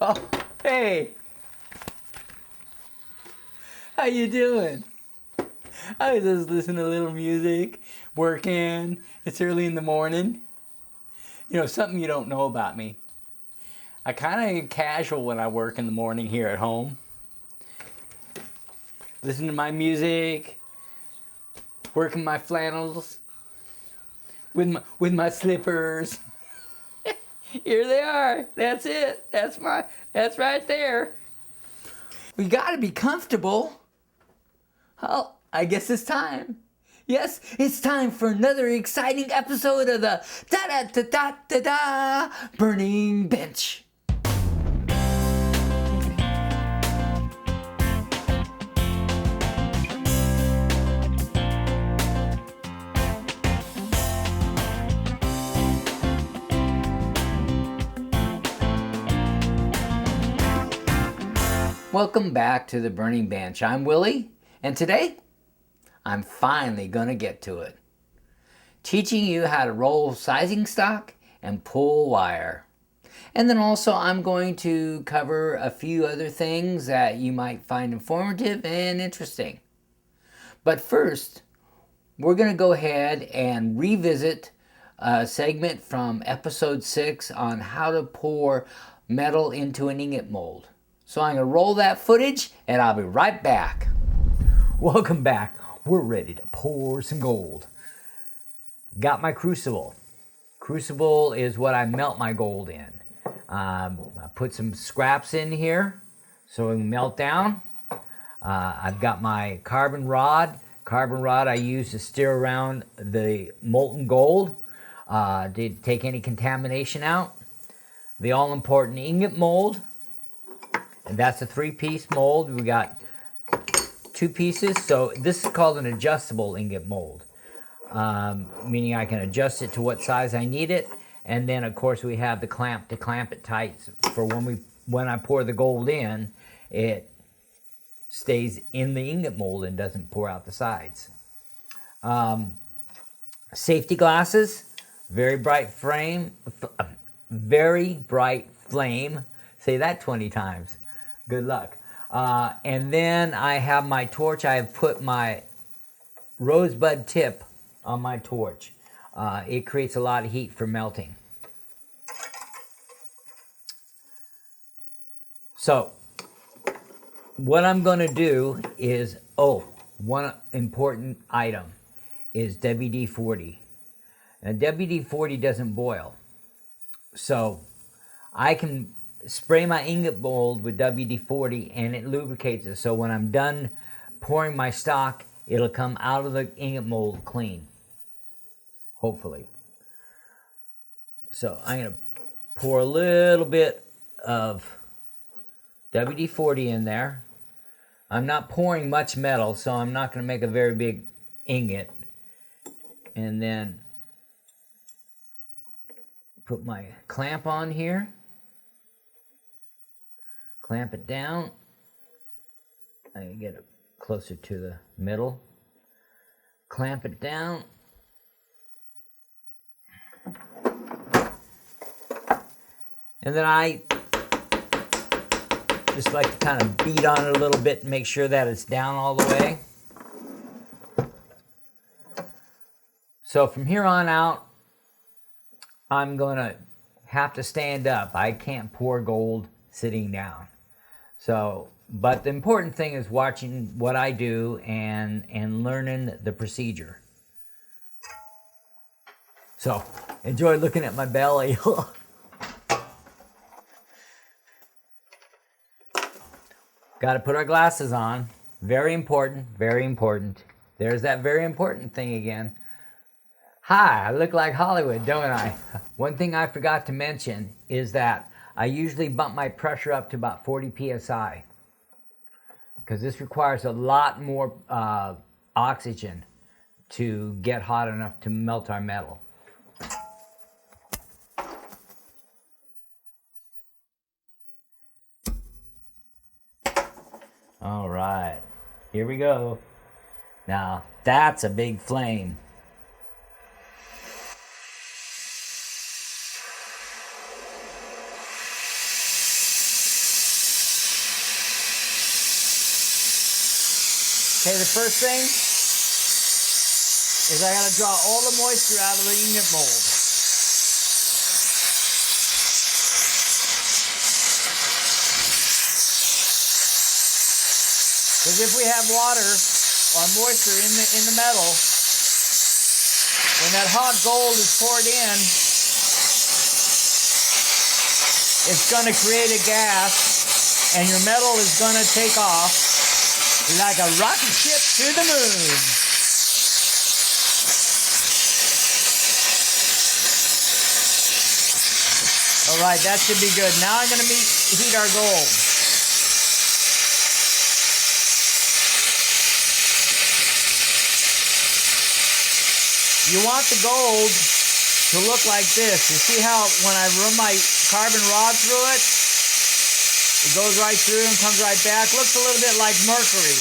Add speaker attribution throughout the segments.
Speaker 1: Oh, hey. How you doing? I was just listening to a little music, working. It's early in the morning. You know, something you don't know about me. I kind of casual when I work in the morning here at home. Listen to my music, working my flannels with my slippers. Here they are. That's it. That's right there. We gotta be comfortable. Oh, I guess it's time. Yes, it's time for another exciting episode of the da-da-da-da-da-da Burning Bench. Welcome back to the Burning Bench. I'm Willie, and today I'm finally gonna get to it. Teaching you how to roll sizing stock and pull wire. And then also I'm going to cover a few other things that you might find informative and interesting. But first, we're gonna go ahead and revisit a segment from episode 6 on how to pour metal into an ingot mold. So I'm gonna roll that footage and I'll be right back. Welcome back. We're ready to pour some gold. Got my crucible. Crucible is what I melt my gold in. I put some scraps in here so it can melt down. I've got my carbon rod. Carbon rod I use to steer around the molten gold to take any contamination out. The all-important ingot mold. And that's a 3-piece mold. We got 2 pieces, so this is called an adjustable ingot mold, meaning I can adjust it to what size I need it. And then of course we have the clamp to clamp it tight for when I pour the gold in, it stays in the ingot mold and doesn't pour out the sides. Safety glasses, very bright flame. Say that 20 times. Good luck. And then I have my torch. I have put my rosebud tip on my torch. It creates a lot of heat for melting. So what I'm going to do is, one important item is WD-40. Now WD-40 doesn't boil. So I can spray my ingot mold with WD-40 and it lubricates it. So when I'm done pouring my stock, it'll come out of the ingot mold clean. Hopefully. So I'm going to pour a little bit of WD-40 in there. I'm not pouring much metal, so I'm not going to make a very big ingot. And then put my clamp on here. Clamp it down. I can get it closer to the middle. Clamp it down. And then I just like to kind of beat on it a little bit and make sure that it's down all the way. So from here on out, I'm going to have to stand up. I can't pour gold sitting down. So, but the important thing is watching what I do and learning the procedure. So, enjoy looking at my belly. Got to put our glasses on. Very important, very important. There's that very important thing again. Hi, I look like Hollywood, don't I? One thing I forgot to mention is that I usually bump my pressure up to about 40 psi because this requires a lot more oxygen to get hot enough to melt our metal. All right, here we go. Now, that's a big flame. Okay, the first thing is I gotta draw all the moisture out of the ingot mold. Because if we have water or moisture in the metal, when that hot gold is poured in, it's going to create a gas, and your metal is going to take off like a rocket ship to the moon. All right, that should be good. Now I'm going to heat our gold. You want the gold to look like this. You see how when I run my carbon rod through it, it goes right through and comes right back. Looks a little bit like mercury.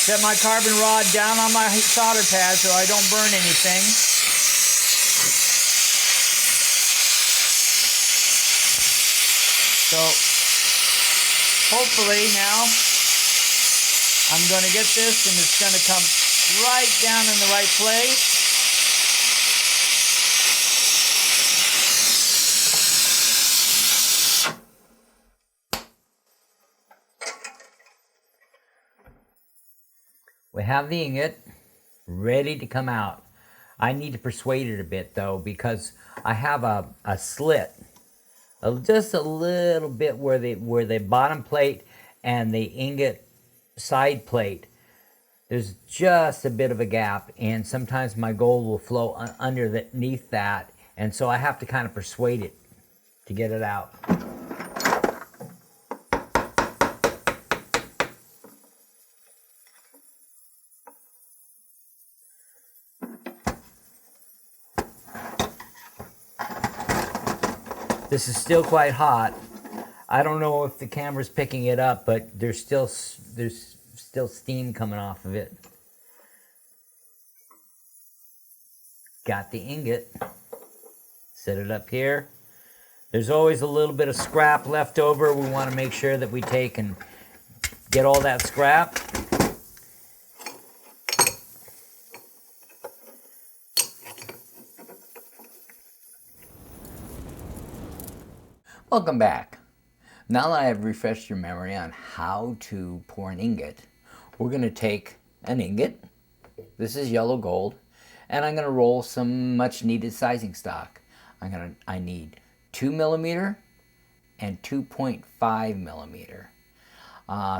Speaker 1: Set my carbon rod down on my solder pad so I don't burn anything. So hopefully now I'm going to get this and it's going to come right down in the right place. We have the ingot ready to come out. I need to persuade it a bit though, because I have a slit, just a little bit where the bottom plate and the ingot side plate, there's just a bit of a gap, and sometimes my gold will flow underneath that, and so I have to kind of persuade it to get it out. This is still quite hot. I don't know if the camera's picking it up, but there's still steam coming off of it. Got the ingot. Set it up here. There's always a little bit of scrap left over. We want to make sure that we take and get all that scrap. Welcome back. Now that I have refreshed your memory on how to pour an ingot, we're going to take an ingot. This is yellow gold, and I'm going to roll some much needed sizing stock. I need 2 millimeter and 2.5 millimeter.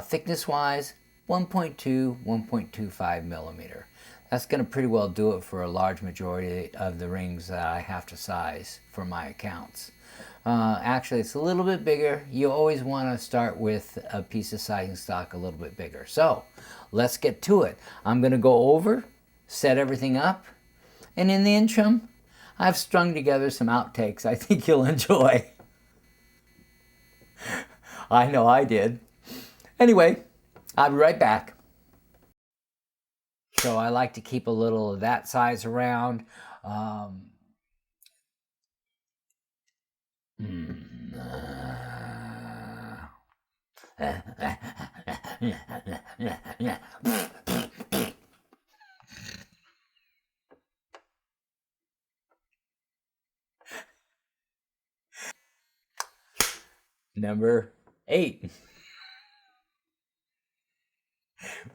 Speaker 1: Thickness wise, 1.2, 1.25 millimeter. That's going to pretty well do it for a large majority of the rings that I have to size for my accounts. Actually, it's a little bit bigger. You always want to start with a piece of sizing stock a little bit bigger. So let's get to it. I'm going to go over, set everything up, and in the interim, I've strung together some outtakes I think you'll enjoy. I know I did. Anyway, I'll be right back. So I like to keep a little of that size around. Number 8.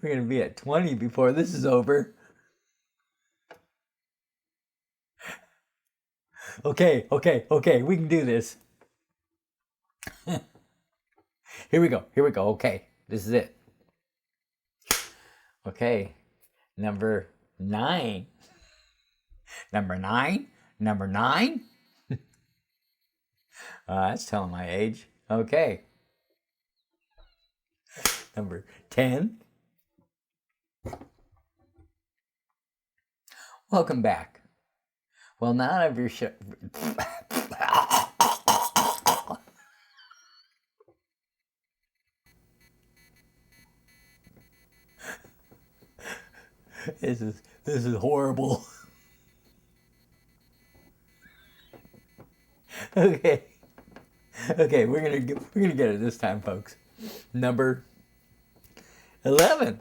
Speaker 1: We're going to be at 20 before this is over. Okay, we can do this. Here we go, okay, this is it. Okay, number 9. Number 9? That's telling my age. Okay. Number 10. Welcome back. Well, now that I've this is horrible. Okay, we're gonna get it this time, folks. Number 11.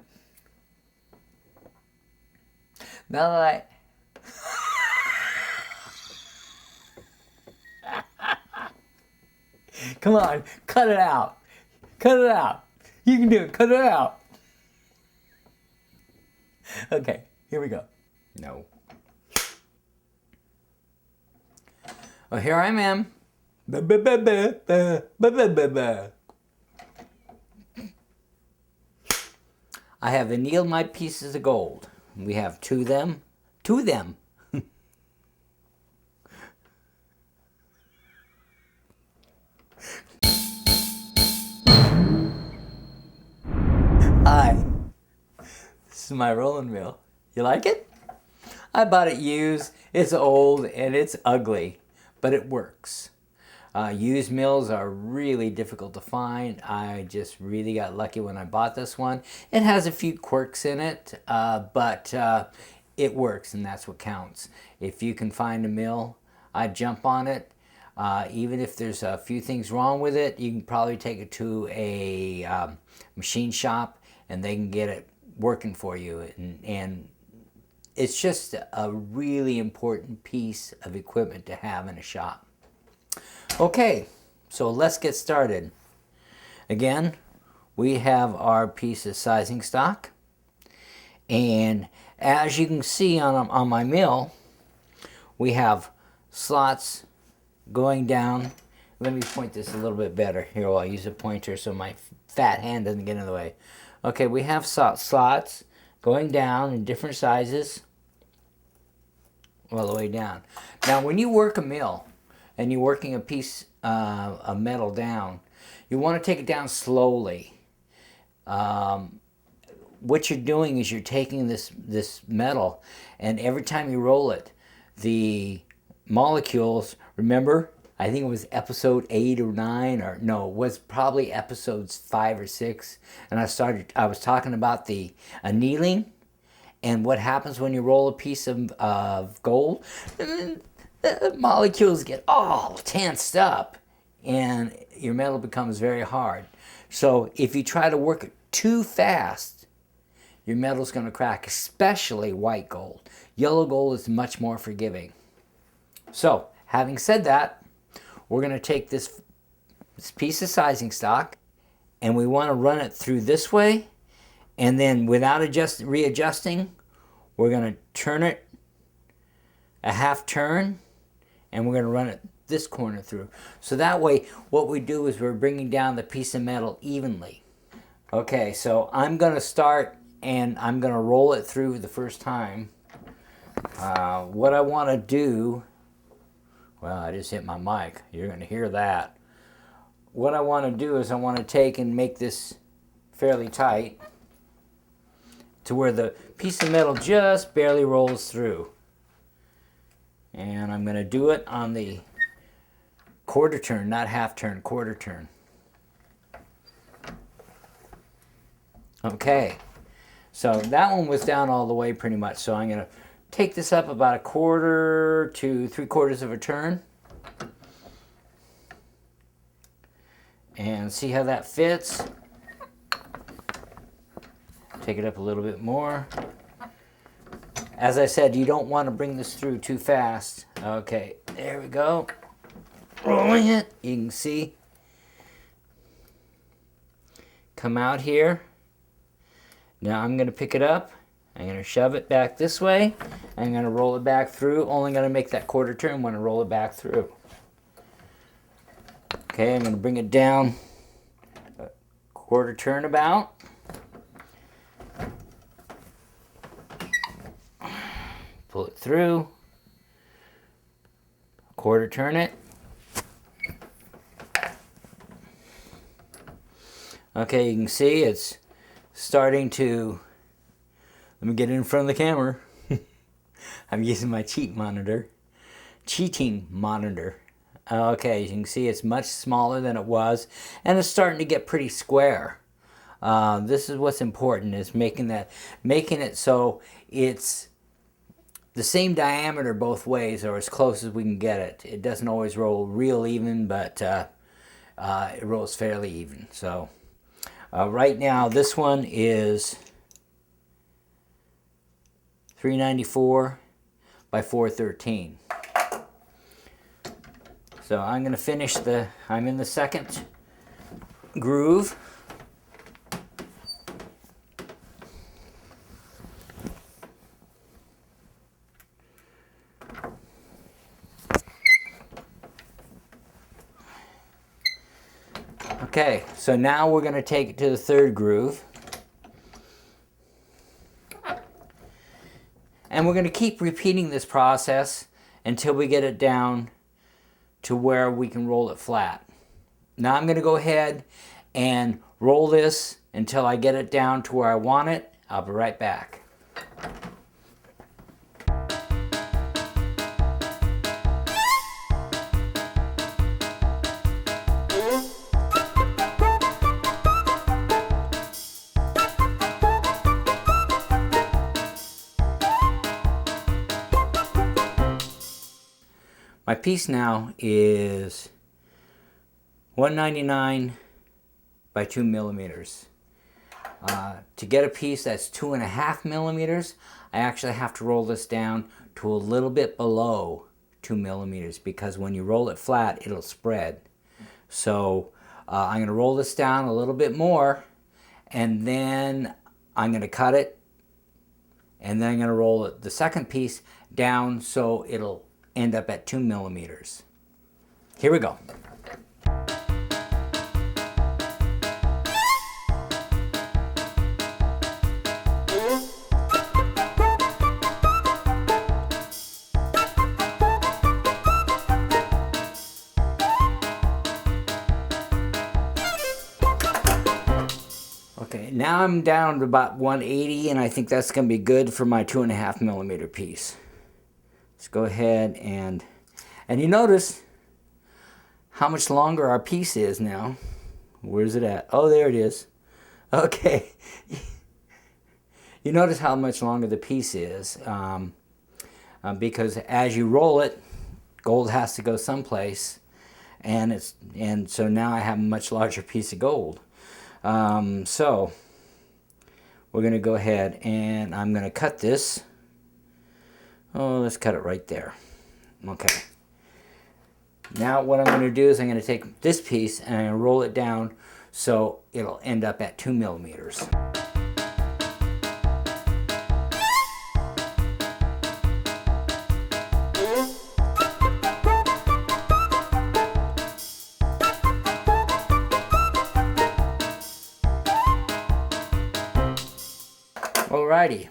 Speaker 1: Now that come on, cut it out. Cut it out. You can do it. Cut it out. Okay, here we go. No. Well, here I am. I have annealed my pieces of gold. We have two of them. Two of them. Hi. This is my rolling mill. You like it? I bought it used. It's old and it's ugly, but it works. Used mills are really difficult to find. I just really got lucky when I bought this one. It has a few quirks in it, but it works, and that's what counts. If you can find a mill, I'd jump on it. Even if there's a few things wrong with it, you can probably take it to a machine shop and they can get it working for you. And it's just a really important piece of equipment to have in a shop. Okay, so let's get started. Again, we have our piece of sizing stock. And as you can see on my mill, we have slots going down. Let me point this a little bit better. Here, I'll use a pointer so my fat hand doesn't get in the way. Okay, we have slots going down in different sizes all the way down. Now, when you work a mill and you're working a piece of metal down, you want to take it down slowly. What you're doing is you're taking this metal, and every time you roll it, the molecules, remember, I think it was episode 8 or 9, or no, it was probably episodes 5 or 6, and I was talking about the annealing and what happens when you roll a piece of gold. The molecules get all tensed up and your metal becomes very hard. So if you try to work it too fast, your metal's going to crack, especially white gold. Yellow gold is much more forgiving. So having said that, we're going to take this piece of sizing stock and we want to run it through this way, and then without readjusting, we're going to turn it a half turn, and we're going to run it this corner through. So that way, what we do is we're bringing down the piece of metal evenly. Okay, so I'm going to start and I'm going to roll it through the first time. What I want to do, well, I just hit my mic. You're going to hear that. What I want to do is I want to take and make this fairly tight to where the piece of metal just barely rolls through. And I'm going to do it on the quarter turn, not half turn, quarter turn. Okay, so that one was down all the way pretty much. So I'm going to take this up about 1/4 to 3/4 of a turn. And see how that fits. Take it up a little bit more. As I said, you don't want to bring this through too fast. Okay, there we go. Rolling it, you can see. Come out here. Now I'm going to pick it up. I'm going to shove it back this way. I'm going to roll it back through. Only going to make that quarter turn when I roll it back through. Okay, I'm going to bring it down a quarter turn about. Pull it through, quarter turn it. Okay, you can see it's starting to, let me get in front of the camera. I'm using my cheating monitor. Okay, you can see it's much smaller than it was, and it's starting to get pretty square. This is what's important, is making it so it's the same diameter both ways, or as close as we can get it. It doesn't always roll real even, but it rolls fairly even. So Right now, this one is 394 by 413. So I'm going to finish I'm in the second groove. Okay, so now we're going to take it to the third groove. And we're going to keep repeating this process until we get it down to where we can roll it flat. Now I'm going to go ahead and roll this until I get it down to where I want it. I'll be right back. My piece now is 199 by 2 millimeters. To get a piece that's 2.5 millimeters, I actually have to roll this down to a little bit below 2 millimeters because when you roll it flat, it'll spread. So I'm going to roll this down a little bit more, and then I'm going to cut it, and then I'm going to roll it, the second piece down so it'll end up at 2 millimeters. Here we go. Okay, now I'm down to about 180, and I think that's going to be good for my 2.5 millimeter piece. Let's go ahead and you notice how much longer our piece is now. Where's it at? Oh, there it is. Okay. You notice how much longer the piece is because as you roll it, gold has to go someplace, and so now I have a much larger piece of gold. So we're going to go ahead and I'm going to cut this. Oh, let's cut it right there. Okay. Now what I'm going to do is I'm going to take this piece and I'm going to roll it down so it'll end up at 2 millimeters. Alrighty, I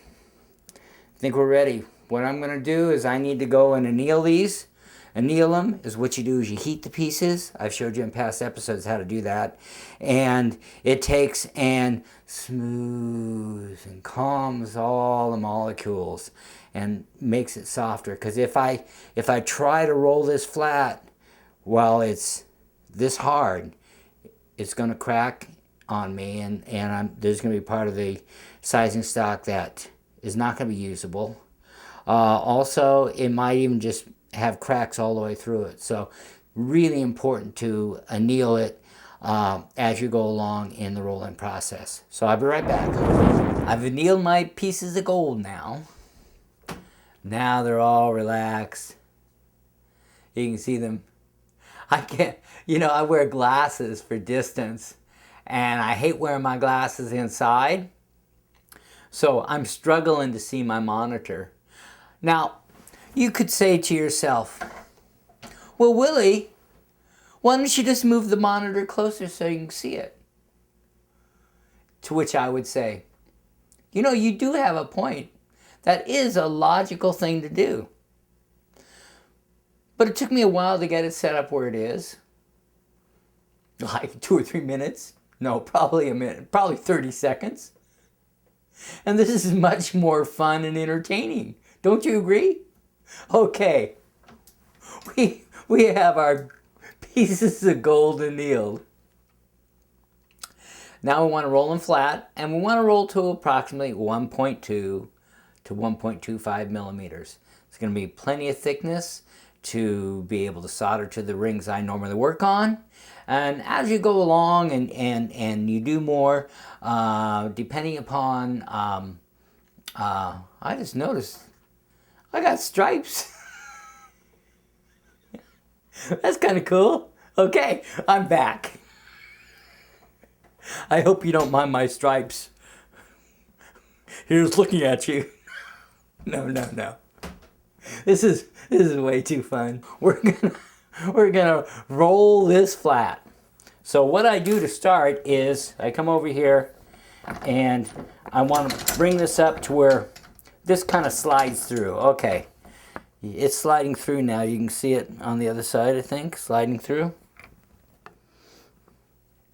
Speaker 1: think we're ready. What I'm going to do is I need to go and anneal these. Anneal them is what you do is you heat the pieces. I've showed you in past episodes how to do that. And it takes and smooths and calms all the molecules and makes it softer. Because if I try to roll this flat while it's this hard, it's going to crack on me, and there's going to be part of the sizing stock that is not going to be usable. Also, it might even just have cracks all the way through it. So really important to anneal it as you go along in the rolling process. So I'll be right back. I've annealed my pieces of gold now. Now they're all relaxed. You can see them. I can't, I wear glasses for distance, and I hate wearing my glasses inside. So I'm struggling to see my monitor. Now, you could say to yourself, well, Willie, why don't you just move the monitor closer so you can see it? To which I would say, you do have a point. That is a logical thing to do. But it took me a while to get it set up where it is. Like 2 or 3 minutes. No, probably a minute, probably 30 seconds. And this is much more fun and entertaining. Don't you agree? Okay, we have our pieces of gold annealed. Now we want to roll them flat, and we want to roll to approximately 1.2 to 1.25 millimeters. It's going to be plenty of thickness to be able to solder to the rings I normally work on. And as you go along and you do more, depending upon, I just noticed I got stripes. That's kind of cool. Okay, I'm back. I hope you don't mind my stripes. Here's looking at you. No. This is way too fun. We're gonna roll this flat. So what I do to start is I come over here and I want to bring this up to where this kind of slides through. Okay, it's sliding through now. You can see it on the other side, I think, sliding through.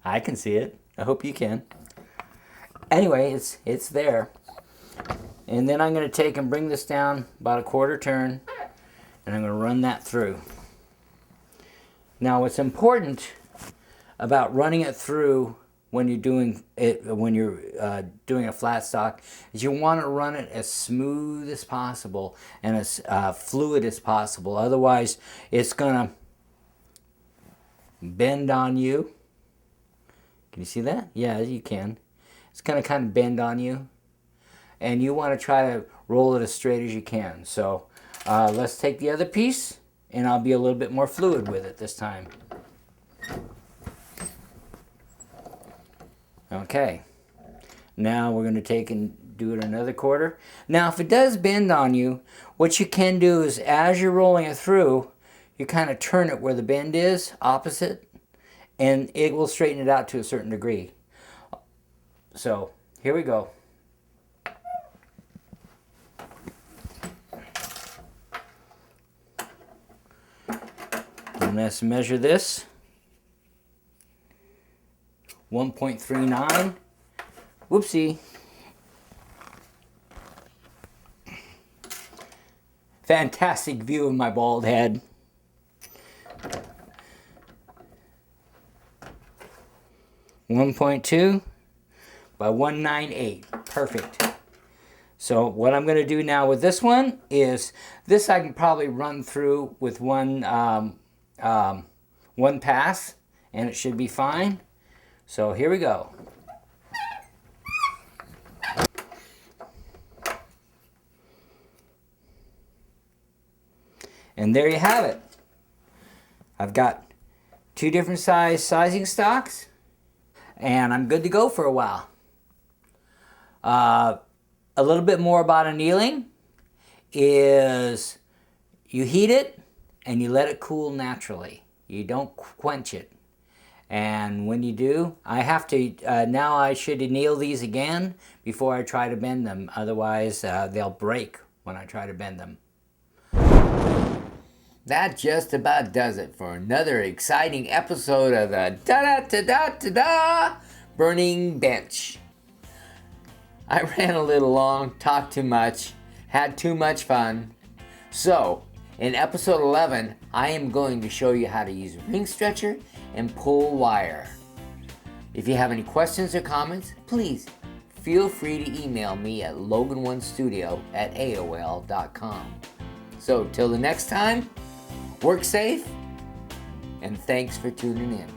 Speaker 1: I can see it. I hope you can. Anyway, it's there. And then I'm going to take and bring this down about a quarter turn, and I'm going to run that through. Now, what's important about running it through when you're doing it, doing a flat stock, is you want to run it as smooth as possible and as fluid as possible. Otherwise, it's going to bend on you. Can you see that? Yeah, you can. It's going to kind of bend on you. And you want to try to roll it as straight as you can. So let's take the other piece, and I'll be a little bit more fluid with it this time. Okay, now we're going to take and do it another quarter. Now if it does bend on you, what you can do is as you're rolling it through, you kind of turn it where the bend is, opposite, and it will straighten it out to a certain degree. So here we go. Let's measure this. 1.39. Whoopsie. Fantastic view of my bald head. .2 by 198. Perfect. So what I'm going to do now with this one is, this I can probably run through with one pass, and it should be fine. So here we go. And there you have it. I've got two different sizing stocks, and I'm good to go for a while. A little bit more about annealing is you heat it and you let it cool naturally. You don't quench it. And when you do, I have to, now I should anneal these again before I try to bend them. Otherwise, they'll break when I try to bend them. That just about does it for another exciting episode of the da-da-da-da-da-da Burning Bench. I ran a little long, talked too much, had too much fun. So, in episode 11, I am going to show you how to use a ring stretcher and pull wire. If you have any questions or comments, please feel free to email me at logan1studio@aol.com. So, till the next time, work safe, and thanks for tuning in.